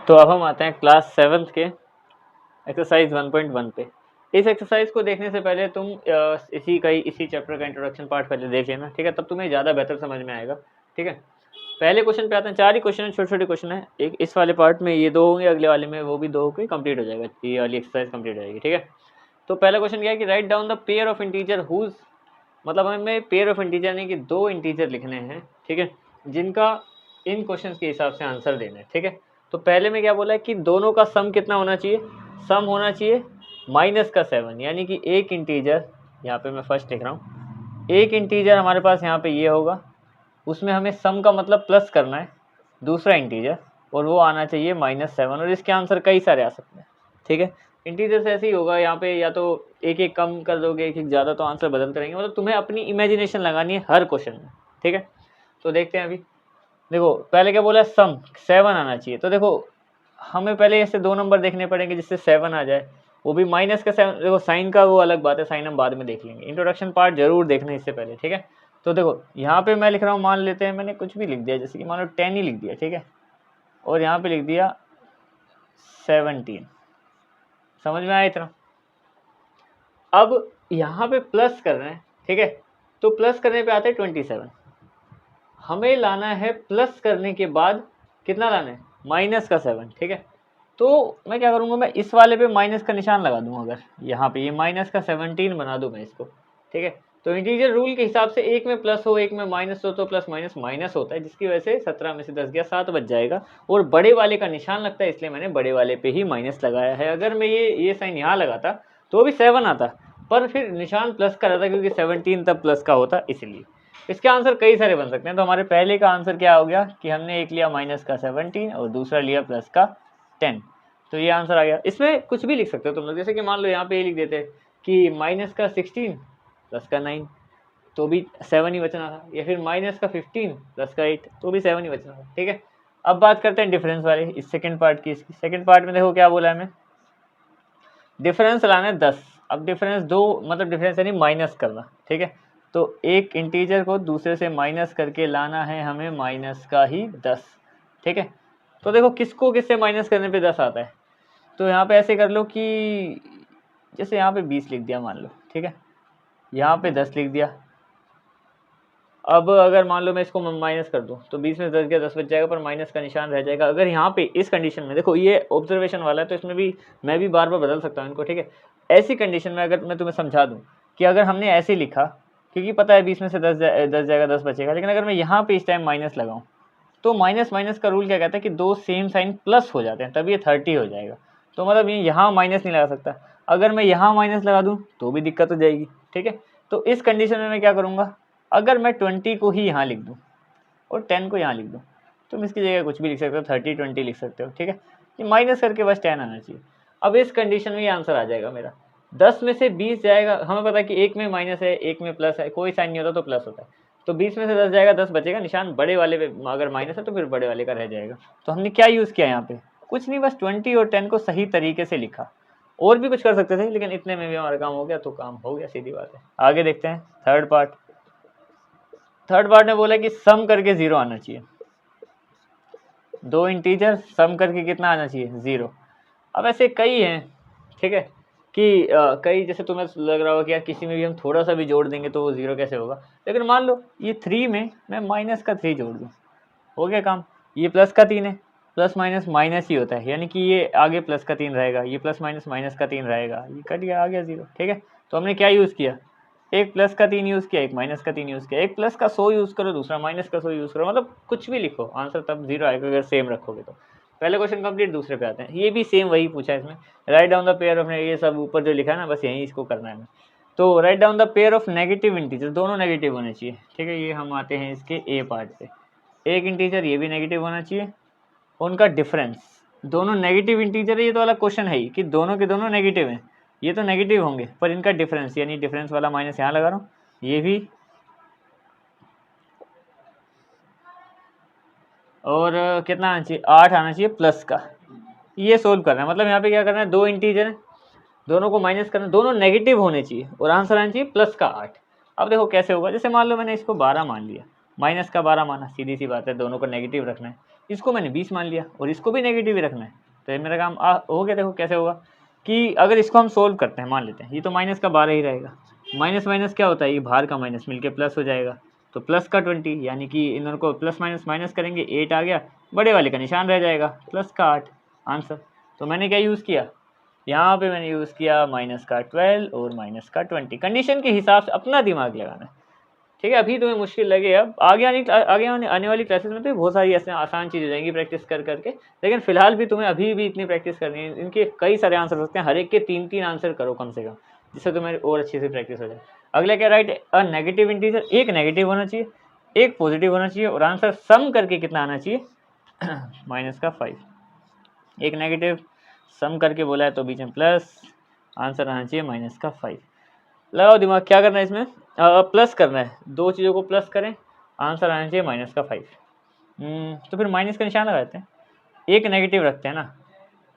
तो अब हम आते हैं क्लास 7th के एक्सरसाइज 1.1 पे। इस एक्सरसाइज को देखने से पहले तुम इसी चैप्टर का इंट्रोडक्शन पार्ट पहले देख लेना, ठीक है, तब तुम्हें ज़्यादा बेहतर समझ में आएगा। ठीक है, पहले क्वेश्चन पे आते हैं। 4 ही क्वेश्चन है, छोटे छोटे क्वेश्चन है। एक इस वाले पार्ट में ये 2 होंगे, अगले वाले में वो भी 2 होकर कंप्लीट हो जाएगा, ये वाली एक्सरसाइज कंप्लीट हो जाएगी। ठीक है, तो पहला क्वेश्चन क्या है कि write down the pair of integer whose, मतलब हमें पेयर ऑफ इंटीजर नहीं कि 2 इंटीजर लिखने हैं, ठीक है, जिनका इन क्वेश्चन के हिसाब से आंसर देना है। ठीक है, तो पहले में क्या बोला है कि दोनों का सम कितना होना चाहिए, सम होना चाहिए -7, यानी कि एक इंटीजर, यहाँ पे मैं फर्स्ट लिख रहा हूँ, एक इंटीजर हमारे पास यहाँ पे ये होगा, उसमें हमें सम का मतलब प्लस करना है दूसरा इंटीजर, और वो आना चाहिए -7, और इसके आंसर कई सारे आ सकते हैं। ठीक है, इंटीजर से ऐसे ही होगा, यहाँ पे या तो एक एक कम कर दोगे, एक एक ज़्यादा, तो आंसर बदलते रहेंगे। मतलब तुम्हें अपनी इमेजिनेशन लगानी है हर क्वेश्चन में। ठीक है, तो देखते हैं अभी। देखो पहले क्या बोला, सम 7 आना चाहिए। तो देखो हमें पहले ऐसे 2 नंबर देखने पड़ेंगे जिससे 7 आ जाए, वो भी -7। देखो साइन का वो अलग बात है, साइन हम बाद में देख लेंगे, इंट्रोडक्शन पार्ट जरूर देखना इससे पहले। ठीक है, तो देखो यहाँ पे मैं लिख रहा हूँ, मान लेते हैं मैंने कुछ भी लिख दिया, जैसे कि मान लो 10 ही लिख दिया। ठीक है, और यहाँ पे लिख दिया 17। समझ में आया इतना? अब यहाँ पे प्लस कर रहे हैं, ठीक है, तो प्लस करने पे आता है 27। हमें लाना है प्लस करने के बाद कितना लाना है, -7। ठीक है, तो मैं क्या करूँगा, मैं इस वाले पे माइनस का निशान लगा दूँ, अगर यहाँ पे ये -17 बना दूँ मैं इसको। ठीक है, तो इंटीजर रूल के हिसाब से एक में प्लस हो एक में माइनस हो तो प्लस माइनस माइनस होता है, जिसकी वजह से 17 में से 10 गया 7 बच जाएगा, और बड़े वाले का निशान लगता है, इसलिए मैंने बड़े वाले पे ही माइनस लगाया है। अगर मैं ये साइन यहाँ लगाता तो भी 7 आता, पर फिर निशान प्लस का रहता क्योंकि 17 तब प्लस का होता, इसलिए। इसके आंसर कई सारे बन सकते हैं। तो हमारे पहले का आंसर क्या हो गया कि हमने एक लिया -17 और दूसरा लिया +10, तो ये आंसर आ गया। इसमें कुछ भी लिख सकते हो तुम लोग, जैसे कि मान लो यहाँ पे ये लिख देते कि -16 +9, तो भी 7 ही बचना था, या फिर -15 +8, तो भी 7 ही बचना था। ठीक है, अब बात करते हैं डिफरेंस वाले, इस सेकंड पार्ट की। इसकी सेकंड पार्ट में देखो क्या बोला है हमें, डिफरेंस लाना है 10। अब डिफरेंस 2 मतलब डिफरेंस यानी माइनस करना। ठीक है, तो एक इंटीजर को दूसरे से माइनस करके लाना है हमें माइनस का ही 10। ठीक है, तो देखो किसको किससे माइनस करने पे 10 आता है, तो यहाँ पे ऐसे कर लो कि जैसे यहाँ पे 20 लिख दिया मान लो। ठीक है, यहाँ पे 10 लिख दिया। अब अगर मान लो मैं इसको माइनस कर दूँ तो 20 में 10 गया 10 बच जाएगा, पर माइनस का निशान रह जाएगा। अगर यहाँ पे इस कंडीशन में, देखो ये ऑब्जर्वेशन वाला है तो इसमें भी मैं भी बार बार बदल सकता हूँ इनको। ठीक है, ऐसी कंडीशन में अगर मैं तुम्हें समझा दूँ कि अगर हमने ऐसे लिखा, क्योंकि पता है 20 में से 10 जाएगा 10 बचेगा, लेकिन अगर मैं यहाँ पे इस टाइम माइनस लगाऊँ तो माइनस माइनस का रूल क्या कहता है कि 2 सेम साइन प्लस हो जाते हैं, तब ये 30 हो जाएगा। तो मतलब ये यहाँ माइनस नहीं लगा सकता, अगर मैं यहाँ माइनस लगा दूँ तो भी दिक्कत हो जाएगी। ठीक है, तो इस कंडीशन में मैं क्या करूँगा, अगर मैं 20 को ही यहाँ लिख दूँ और 10 को यहाँ लिख दूँ, तुम इसकी जगह कुछ भी लिख सकते हो, 30 20 लिख सकते हो। ठीक है, ये माइनस करके बस 10 आना चाहिए। अब इस कंडीशन में ये आंसर आ जाएगा मेरा, 10 में से 20 जाएगा। हमें पता है कि एक में माइनस है एक में प्लस है, कोई साइन नहीं होता तो प्लस होता है, तो 20 में से 10 जाएगा 10 बचेगा, निशान बड़े वाले पे अगर माइनस है तो फिर बड़े वाले का रह जाएगा। तो हमने क्या यूज़ किया यहाँ पे, कुछ नहीं, बस 20 और 10 को सही तरीके से लिखा। और भी कुछ कर सकते थे, लेकिन इतने में भी हमारा काम हो गया, तो काम हो गया, सीधी बात है। आगे देखते हैं थर्ड पार्ट। थर्ड पार्ट में बोला कि सम करके 0 आना चाहिए, 2 इंटीजर सम करके कितना आना चाहिए, 0। अब ऐसे कई हैं, ठीक है, कि कई, जैसे तुम्हें लग रहा होगा कि यार किसी में भी हम थोड़ा सा भी जोड़ देंगे तो वो 0 कैसे होगा, लेकिन मान लो ये 3 में मैं -3 जोड़ दूँ, हो गया काम। ये प्लस का 3 है, प्लस माइनस माइनस ही होता है, यानी कि ये आगे प्लस का 3 रहेगा, ये प्लस माइनस माइनस का 3 रहेगा, ये कट गया, आ गया 0। ठीक है, तो हमने क्या यूज़ किया, एक प्लस का 3 यूज़ किया, एक माइनस का 3 यूज़ किया, एक प्लस का 100 यूज़ करो, दूसरा माइनस का 100 यूज़ करो, मतलब कुछ भी लिखो, आंसर तब 0 आएगा अगर सेम रखोगे तो। पहले क्वेश्चन कंप्लीट, दूसरे पे आते हैं। ये भी सेम वही पूछा है इसमें, right down the pair of, ये सब ऊपर जो लिखा है ना, बस यही इसको करना है। तो right down the pair of negative integer, दोनों नेगेटिव होने चाहिए। ठीक है, ये हम आते हैं इसके ए पार्ट पे। एक इंटीजर ये भी नेगेटिव होना चाहिए, उनका डिफरेंस, दोनों नेगेटिव इंटीजर है, ये तो वाला क्वेश्चन है ही कि दोनों के दोनों नेगेटिव हैं, ये तो नेगेटिव होंगे, पर इनका डिफरेंस, यानी डिफरेंस वाला माइनस यहाँ लगा रहा हूँ, ये भी, और कितना आना चाहिए, 8 आना चाहिए प्लस का। ये सोल्व करना है, मतलब यहाँ पे क्या करना है, 2 इंटीजर है, दोनों को माइनस करना, दोनों नेगेटिव होने चाहिए और आंसर आना चाहिए प्लस का 8। अब देखो कैसे होगा, जैसे मान लो मैंने इसको 12 मान लिया, माइनस का 12 माना, सीधी सी बात है, दोनों को नेगेटिव रखना है, इसको मैंने 20 मान लिया और इसको भी नेगेटिव ही रखना है, तो ये मेरा काम हो गया। देखो कैसे होगा कि अगर इसको हम सोल्व करते हैं, मान लेते हैं ये तो माइनस का 12 ही रहेगा, माइनस माइनस क्या होता है, ये बाहर का माइनस मिलके प्लस हो जाएगा, तो प्लस का 20, यानी कि इन दोनों को प्लस माइनस माइनस करेंगे 8 आ गया, बड़े वाले का निशान रह जाएगा प्लस का 8 आंसर। तो मैंने क्या यूज़ किया, यहाँ पे मैंने यूज़ किया माइनस का 12 और माइनस का 20। कंडीशन के हिसाब से अपना दिमाग लगाना है, ठीक है। अभी तुम्हें मुश्किल लगे, अब आगे आने वाली क्लासेस में तो बहुत सारी ऐसे आसान चीज़ें जाएंगी प्रैक्टिस कर करके, लेकिन फिलहाल भी तुम्हें अभी भी इतनी प्रैक्टिस करनी है। इनके कई सारे आंसर होते हैं, हर एक के 3-3 आंसर करो कम से कम, जिससे तुम्हें और अच्छी से प्रैक्टिस हो जाए। अगला क्या, राइट अ नेगेटिव इंटीजर, एक नेगेटिव होना चाहिए एक पॉजिटिव होना चाहिए और आंसर सम करके कितना आना चाहिए माइनस का 5। एक नेगेटिव सम करके बोला है तो बीच में प्लस, आंसर आना चाहिए माइनस का 5। लगाओ दिमाग, क्या करना है इसमें, प्लस करना है, दो चीज़ों को प्लस करें, आंसर आना चाहिए माइनस का 5। तो फिर माइनस का निशान लगाते हैं, एक नेगेटिव रखते हैं ना,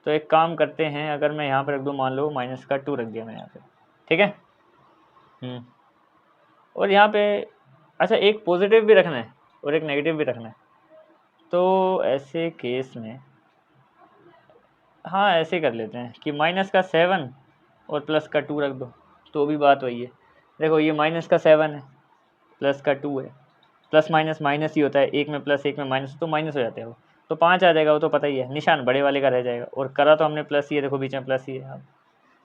तो एक काम करते हैं, अगर मैं यहाँ पर रख दूँ, मान लो माइनस का 2 रख दिया मैंने यहाँ पे, ठीक है। और यहाँ पे अच्छा एक पॉजिटिव भी रखना है और एक नेगेटिव भी रखना है, तो ऐसे केस में हाँ ऐसे कर लेते हैं कि माइनस का 7 और प्लस का 2 रख दो, तो भी बात वही है। देखो ये माइनस का 7 है, प्लस का 2 है, प्लस माइनस माइनस ही होता है, एक में प्लस एक में माइनस, तो माइनस हो जाते हैं वो, तो 5 आ जाएगा, वो तो पता ही है, निशान बड़े वाले का रह जाएगा, और करा तो हमने प्लस ही है, देखो बीच में प्लस ही है। अब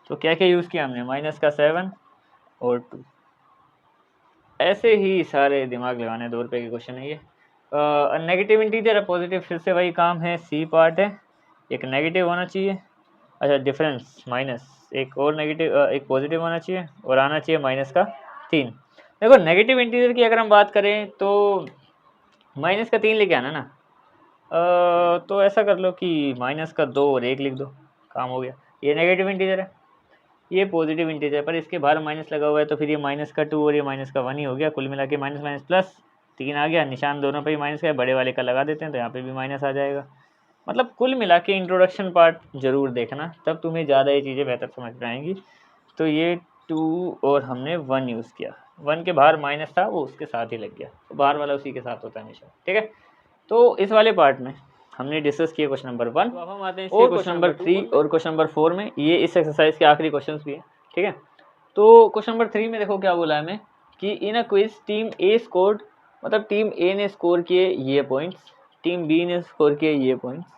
तो क्या क्या यूज़ किया हमने, माइनस का 7 और 2। ऐसे ही सारे दिमाग लगाने, 2 रुपये के क्वेश्चन है ये। नेगेटिव इंटीजर है, पॉजिटिव फिर से वही काम है, सी पार्ट है, एक नेगेटिव होना चाहिए, अच्छा डिफरेंस माइनस, एक और नेगेटिव एक पॉजिटिव होना चाहिए और आना चाहिए माइनस का 3। देखो नेगेटिव इंटीजर की अगर हम बात करें तो माइनस का 3 लेके आना ना, तो ऐसा कर लो कि माइनस का 2 और 1 लिख दो, काम हो गया। ये नेगेटिव इंटीजर है, ये पॉजिटिव इंटीजर, पर इसके बाहर माइनस लगा हुआ है, तो फिर ये माइनस का 2 और ये माइनस का 1 ही हो गया, कुल मिला के माइनस माइनस प्लस 3 आ गया, निशान दोनों पे ही माइनस का है, बड़े वाले का लगा देते हैं तो यहाँ पे भी माइनस आ जाएगा। मतलब कुल मिला के इंट्रोडक्शन पार्ट ज़रूर देखना, तब तुम्हें ज़्यादा ये चीज़ें बेहतर समझ में आएंगी। तो ये 2 और हमने 1 यूज़ किया, 1 के बाहर माइनस था वो उसके साथ ही लग गया, तो बाहर वाला उसी के साथ होता है हमेशा, ठीक है। तो इस वाले पार्ट में हमने डिस्कस किया क्वेश्चन नंबर 1, तो अब हम आते हैं और क्वेश्चन नंबर 3 और क्वेश्चन नंबर 4 में, ये इस एक्सरसाइज के आखिरी क्वेश्चन भी हैं, ठीक है। तो क्वेश्चन नंबर 3 में देखो क्या बोला है हमें कि in a quiz team A scored, मतलब टीम ए ने स्कोर किए ये पॉइंट्स, टीम बी ने स्कोर किए ये पॉइंट्स।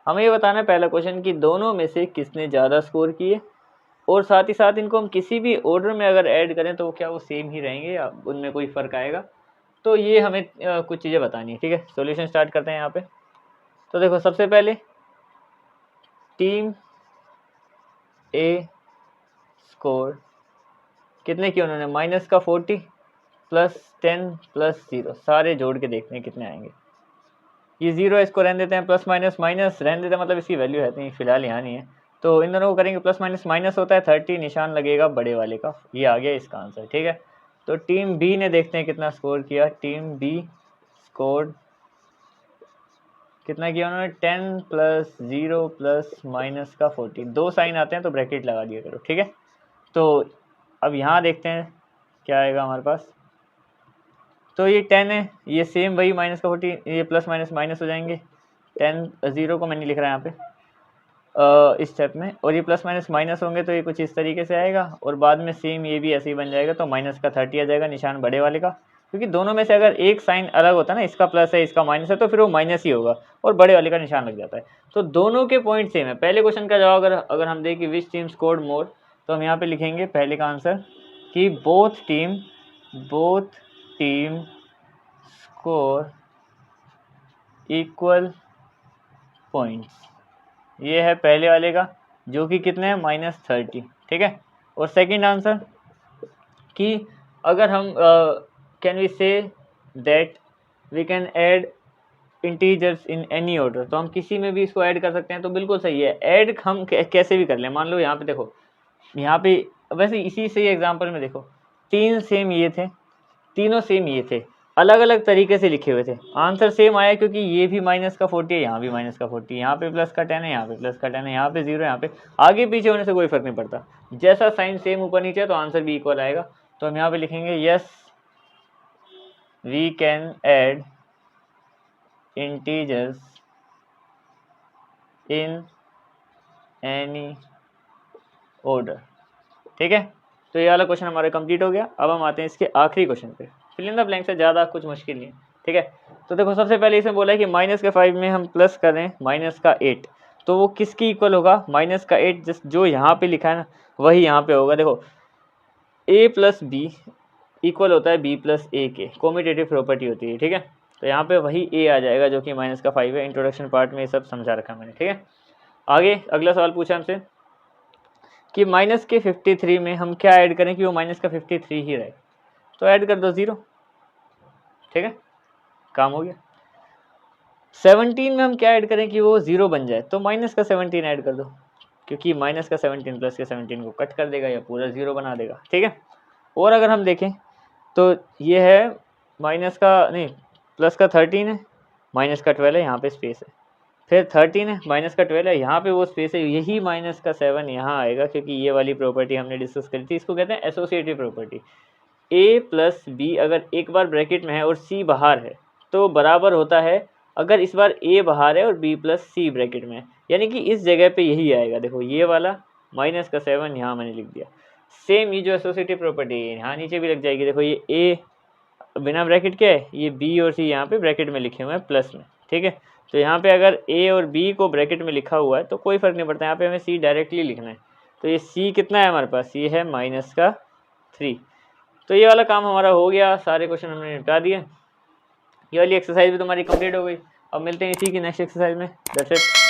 हमें ये बताना है पहला क्वेश्चन कि दोनों में से किसने ज़्यादा स्कोर किए, और साथ ही साथ इनको हम किसी भी ऑर्डर में अगर ऐड करें तो क्या वो सेम ही रहेंगे या उनमें कोई फ़र्क आएगा। तो ये हमें कुछ चीज़ें बतानी है, ठीक है। सॉल्यूशन स्टार्ट करते हैं यहाँ पे। तो देखो सबसे पहले टीम ए स्कोर कितने किए उन्होंने, माइनस का 40 प्लस 10 प्लस 0, सारे जोड़ के देखते हैं कितने आएंगे। ये 0 इसको रहने देते हैं, प्लस माइनस माइनस रहने देते हैं, मतलब इसकी वैल्यू है नहीं फिलहाल यहाँ नहीं है, तो इन दोनों को करेंगे प्लस माइनस माइनस होता है 30, निशान लगेगा बड़े वाले का, ये आ गया इसका आंसर, ठीक है। तो टीम बी ने देखते हैं कितना स्कोर किया, टीम बी स्कोर कितना किया उन्होंने, 10 प्लस 0 प्लस माइनस का 40, 2 साइन आते हैं तो ब्रैकेट लगा दिया करो, ठीक है। तो अब यहाँ देखते हैं क्या आएगा हमारे पास, तो ये 10 है, ये सेम वही माइनस का 40, ये प्लस माइनस माइनस हो जाएंगे, 10 0 को मैं नहीं लिख रहा यहाँ पे इस स्टेप में, और ये प्लस माइनस माइनस होंगे तो ये कुछ इस तरीके से आएगा, और बाद में सेम ये भी ऐसे ही बन जाएगा, तो माइनस का 30 आ जाएगा, निशान बड़े वाले का, क्योंकि दोनों में से अगर एक साइन अलग होता है ना, इसका प्लस है इसका माइनस है, तो फिर वो माइनस ही होगा और बड़े वाले का निशान लग जाता है। तो दोनों के पॉइंट सेम है। पहले क्वेश्चन का जवाब अगर हम देखें विच टीम स्कोर्ड मोर, तो हम यहाँ पे लिखेंगे पहले का आंसर कि both team score equal points, ये है पहले वाले का जो कि कितने हैं -30, ठीक है। और सेकंड आंसर कि अगर हम can we say that we can add integers in any order, तो हम किसी में भी इसको ऐड कर सकते हैं, तो बिल्कुल सही है। ऐड हम कैसे भी कर लें, मान लो यहाँ पे देखो, यहाँ पे वैसे इसी से एग्जांपल में देखो 3 सेम ये थे, तीनों सेम ये थे, अलग अलग तरीके से लिखे हुए थे, आंसर सेम आया क्योंकि ये भी माइनस का 40 है, यहाँ भी माइनस का 40, यहाँ पे प्लस का 10 है, यहाँ पे प्लस का 10 है, यहाँ पे 0 है, यहाँ पे आगे पीछे होने से कोई फर्क नहीं पड़ता, जैसा साइन सेम ऊपर नीचे है तो आंसर भी इक्वल आएगा। तो हम यहाँ पे लिखेंगे yes we can add integers in any order. ठीक है, तो ये वाला क्वेश्चन हमारा कंप्लीट हो गया। अब हम आते हैं इसके आखिरी क्वेश्चन पे। फिल इन द ब्लैंक से ज़्यादा कुछ मुश्किल नहीं है। ठीक है, तो देखो सबसे पहले इसमें बोला है कि माइनस के 5 में हम प्लस करें माइनस का 8, तो वो किसकी इक्वल होगा? माइनस का 8 जिस जो यहाँ पे लिखा है ना वही यहाँ पे होगा। देखो a प्लस बी इक्वल होता है b प्लस ए के, कॉम्यूटेटिव प्रॉपर्टी होती है। ठीक है, तो यहाँ पे वही a आ जाएगा जो कि माइनस का 5 है। इंट्रोडक्शन पार्ट में ये सब समझा रखा है मैंने। ठीक है, आगे अगला सवाल पूछा हमसे कि माइनस के 53 में हम क्या ऐड करें कि वो माइनस का 53 ही रहे, तो ऐड कर दो 0। ठीक है, काम हो गया। 17 में हम क्या ऐड करें कि वो 0 बन जाए, तो माइनस का 17 ऐड कर दो, क्योंकि माइनस का 17 प्लस के 17 को कट कर देगा या पूरा 0 बना देगा। ठीक है, और अगर हम देखें तो ये है माइनस का नहीं प्लस का 13 है, माइनस का 12 है, यहाँ पे स्पेस है, फिर 13 है, माइनस का 12 है, यहाँ पे वो स्पेस है, यही माइनस का 7 यहाँ आएगा, क्योंकि ये वाली प्रॉपर्टी हमने डिस्कस करी थी। इसको कहते हैं associative property. a plus B अगर एक बार ब्रैकेट में है और c बाहर है तो बराबर होता है अगर इस बार a बाहर है और b प्लस सी ब्रैकेट में है, यानी कि इस जगह पे यही आएगा। देखो ये वाला माइनस का 7 यहाँ मैंने लिख दिया। सेम ये जो एसोसिएटिव प्रॉपर्टी है यहाँ नीचे भी लग जाएगी। देखो ये a बिना ब्रैकेट के है, ये b और c यहाँ पे ब्रैकेट में लिखे हुए हैं प्लस में। ठीक है, तो यहाँ पे अगर a और b को ब्रैकेट में लिखा हुआ है तो कोई फ़र्क नहीं पड़ता, यहाँ पे हमें c डायरेक्टली लिखना है। तो ये c कितना है हमारे पास, ये है माइनस का 3। तो ये वाला काम हमारा हो गया, सारे क्वेश्चन हमने निपटा दिए। ये वाली एक्सरसाइज भी तुम्हारी कंप्लीट हो गई। अब मिलते हैं इसी की नेक्स्ट एक्सरसाइज में। That's it.